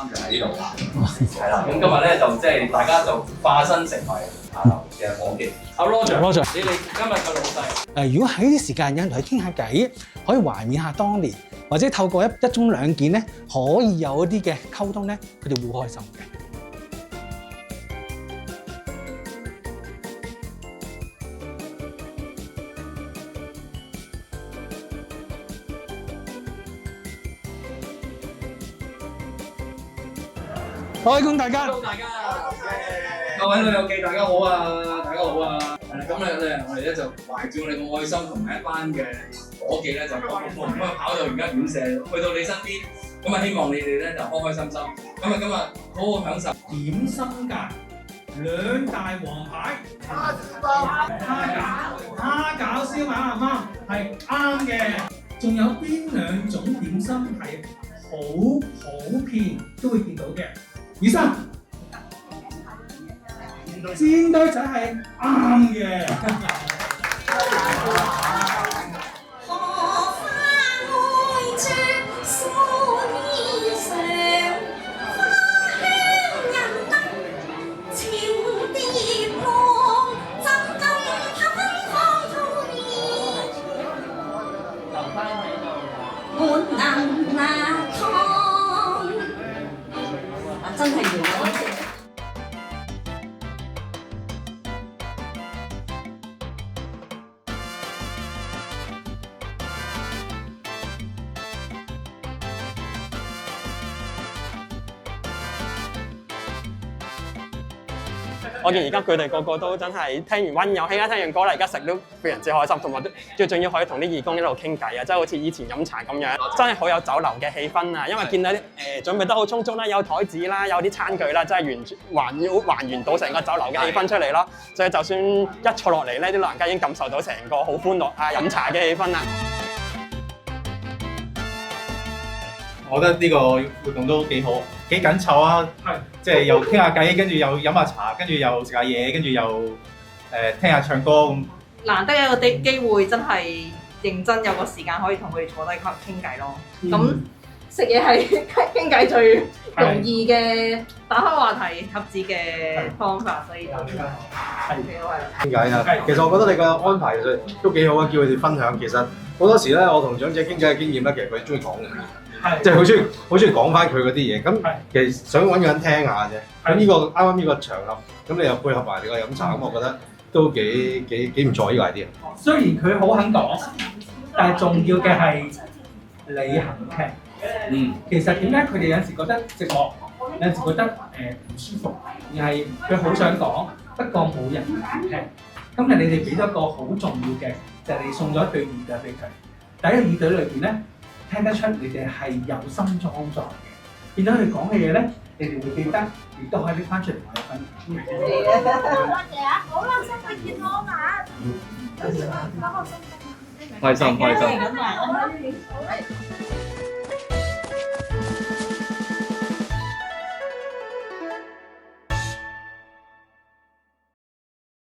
就喺呢度啦，係啦。咁今日咧就即係大家就化身成為茶樓嘅夥計。阿 Roger，你哋今日嘅老細。如果喺呢啲時間有人同佢傾下偈，可以懷緬下當年，或者透過一盅兩件咧，可以有一啲嘅溝通咧，佢哋會好開心嘅。開工大家，大家，各位老友記，大家好啊！大家好啊！係啦，咁咧我哋咧就懷住我哋嘅愛心同埋一班嘅夥計咧，就咁啊跑到而家院舍，去到你身邊，咁啊希望你哋咧就開開心心。咁啊今日好好享受點心界兩大王牌，蝦餃燒賣啱唔啱？係啱嘅。仲有邊兩種點心係好普遍都會見到嘅？醫生，煎堆仔係啱嘅。真係要我見而家佢哋個個都真係聽完溫柔興啊，聽完歌啦，而家食都非常之開心，同埋最重要可以同啲義工一路傾偈啊，即係好似以前飲茶咁樣，真係好有酒樓嘅氣氛啊！因為見到啲準備得好充足啦，有台子啦，有啲餐具啦，真係還原到成個酒樓嘅氣氛出嚟咯。所以就算一坐落嚟咧，啲老人家已經感受到成個好歡樂啊飲茶嘅氣氛啦。我覺得呢個活動都幾好，幾緊湊啊！係，即係又傾下偈，跟住又飲下茶，跟住又食下嘢，跟住又聽下唱歌咁。難得有個機會，真係認真有個時間可以同佢哋坐低傾偈咯。咁食嘢係傾偈最容易嘅打開話題合子嘅方法，所以就幾好係。傾偈啊！其實我覺得你嘅安排其實都幾好啊，叫佢哋分享。其實好多時咧，我同長者傾偈嘅經驗咧，其實佢哋中意講嘅。即係好中意講翻佢嗰啲嘢，咁其實想揾個人聽下啫。咁呢個啱啱呢個場合，咁你又配合埋你個飲茶，咁我覺得都幾唔錯呢個 idea。雖然佢好肯講，但係重要嘅係你肯聽。其實點解佢哋有陣時覺得寂寞，有陣時覺得唔舒服，而係佢好想講，不過冇人肯聽。今日你哋俾咗一個好重要嘅，就係你送咗一對耳朵俾佢。第一個耳朵裏邊咧。聽得出你哋係有心裝載嘅，見到佢講嘅嘢咧，你哋會記得，亦都可以拎翻出嚟同我分享。多謝啊！好啦，身體健康啊！開心。開心。